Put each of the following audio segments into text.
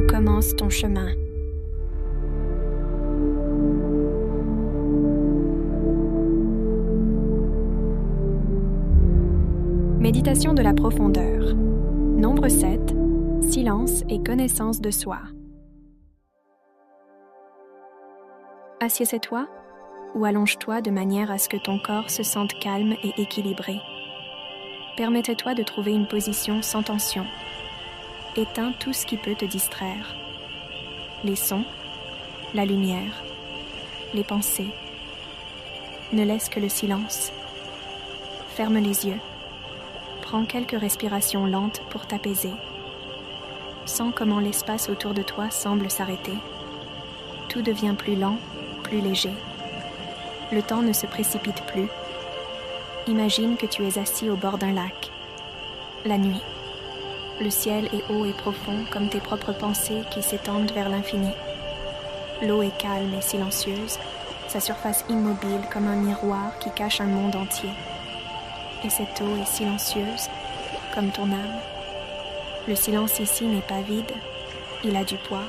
où commence ton chemin. Méditation de la profondeur. Nombre 7. Silence et connaissance de soi. Assieds-toi ou allonge-toi de manière à ce que ton corps se sente calme et équilibré. Permets-toi de trouver une position sans tension. Éteins tout ce qui peut te distraire. Les sons, la lumière, les pensées. Ne laisse que le silence. Ferme les yeux. Prends quelques respirations lentes pour t'apaiser. Sens comment l'espace autour de toi semble s'arrêter. Tout devient plus lent, plus léger. Le temps ne se précipite plus. Imagine que tu es assis au bord d'un lac. La nuit. Le ciel est haut et profond comme tes propres pensées qui s'étendent vers l'infini. L'eau est calme et silencieuse, sa surface immobile comme un miroir qui cache un monde entier. Et cette eau est silencieuse, comme ton âme. Le silence ici n'est pas vide, il a du poids,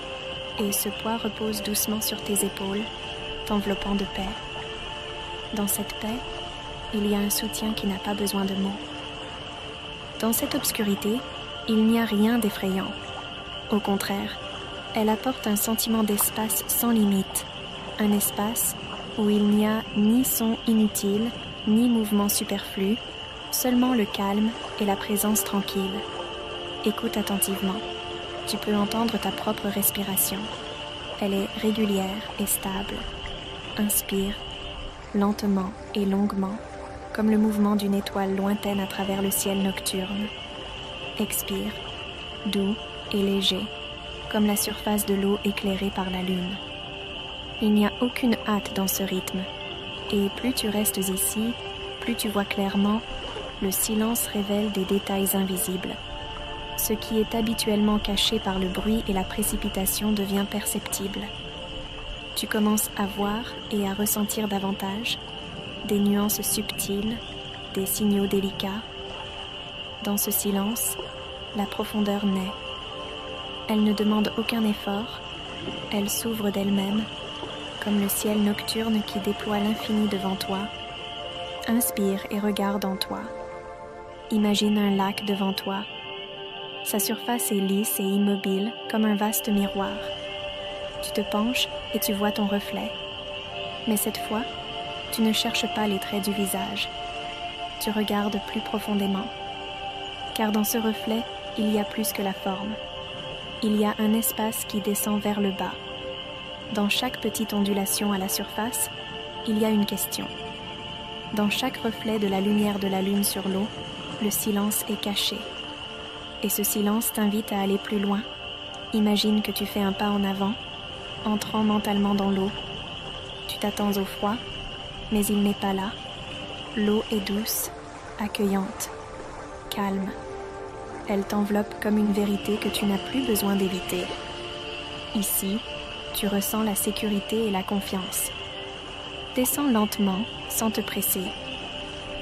et ce poids repose doucement sur tes épaules, t'enveloppant de paix. Dans cette paix, il y a un soutien qui n'a pas besoin de mots. Dans cette obscurité, il n'y a rien d'effrayant. Au contraire, elle apporte un sentiment d'espace sans limite, un espace où il n'y a ni son inutile, ni mouvement superflu, seulement le calme et la présence tranquille. Écoute attentivement. Tu peux entendre ta propre respiration. Elle est régulière et stable. Inspire, lentement et longuement, comme le mouvement d'une étoile lointaine à travers le ciel nocturne. Expire, doux et léger, comme la surface de l'eau éclairée par la lune. Il n'y a aucune hâte dans ce rythme, et plus tu restes ici, plus tu vois clairement, le silence révèle des détails invisibles. Ce qui est habituellement caché par le bruit et la précipitation devient perceptible. Tu commences à voir et à ressentir davantage, des nuances subtiles, des signaux délicats. Dans ce silence, la profondeur naît. Elle ne demande aucun effort, elle s'ouvre d'elle-même, comme le ciel nocturne qui déploie l'infini devant toi. Inspire et regarde en toi. Imagine un lac devant toi. Sa surface est lisse et immobile, comme un vaste miroir. Tu te penches et tu vois ton reflet. Mais cette fois, tu ne cherches pas les traits du visage. Tu regardes plus profondément. Car dans ce reflet, il y a plus que la forme. Il y a un espace qui descend vers le bas. Dans chaque petite ondulation à la surface, il y a une question. Dans chaque reflet de la lumière de la lune sur l'eau, le silence est caché. Et ce silence t'invite à aller plus loin. Imagine que tu fais un pas en avant, entrant mentalement dans l'eau. Tu t'attends au froid, mais il n'est pas là. L'eau est douce, accueillante, calme. Elle t'enveloppe comme une vérité que tu n'as plus besoin d'éviter. Ici, tu ressens la sécurité et la confiance. Descends lentement, sans te presser.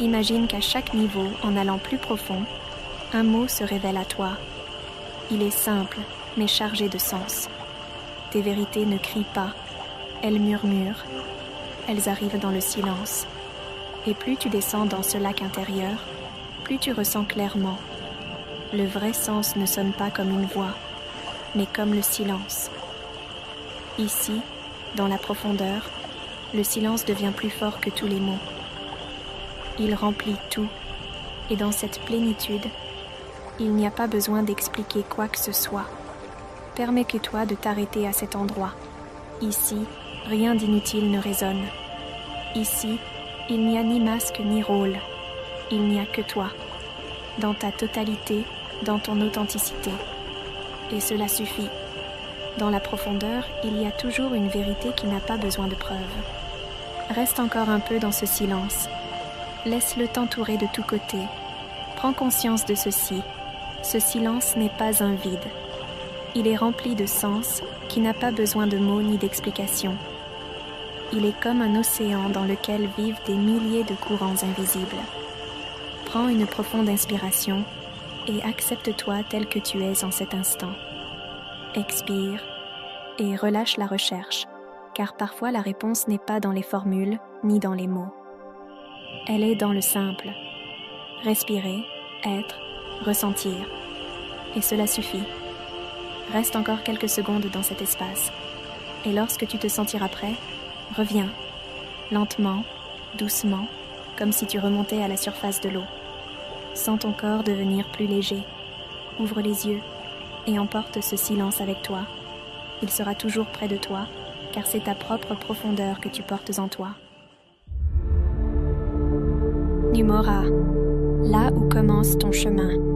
Imagine qu'à chaque niveau, en allant plus profond, un mot se révèle à toi. Il est simple, mais chargé de sens. Tes vérités ne crient pas, elles murmurent, elles arrivent dans le silence. Et plus tu descends dans ce lac intérieur, plus tu ressens clairement. Le vrai sens ne sonne pas comme une voix, mais comme le silence. Ici, dans la profondeur, le silence devient plus fort que tous les mots. Il remplit tout, et dans cette plénitude, il n'y a pas besoin d'expliquer quoi que ce soit. Permets-toi de t'arrêter à cet endroit. Ici, rien d'inutile ne résonne. Ici, il n'y a ni masque ni rôle. Il n'y a que toi, dans ta totalité, dans ton authenticité. Et cela suffit. Dans la profondeur, il y a toujours une vérité qui n'a pas besoin de preuves. Reste encore un peu dans ce silence. Laisse-le t'entourer de tous côtés. Prends conscience de ceci. Ce silence n'est pas un vide. Il est rempli de sens qui n'a pas besoin de mots ni d'explications. Il est comme un océan dans lequel vivent des milliers de courants invisibles. Prends une profonde inspiration et accepte-toi tel que tu es en cet instant. expire et relâche la recherche, car parfois la réponse n'est pas dans les formules ni dans les mots. Elle est dans le simple. Respirer, être, ressentir. Et cela suffit. Reste encore quelques secondes dans cet espace. Et lorsque tu te sentiras prêt, reviens, lentement, doucement, comme si tu remontais à la surface de l'eau. Sens ton corps devenir plus léger. Ouvre les yeux et emporte ce silence avec toi. Il sera toujours près de toi, car c'est ta propre profondeur que tu portes en toi. Numora, là où commence ton chemin.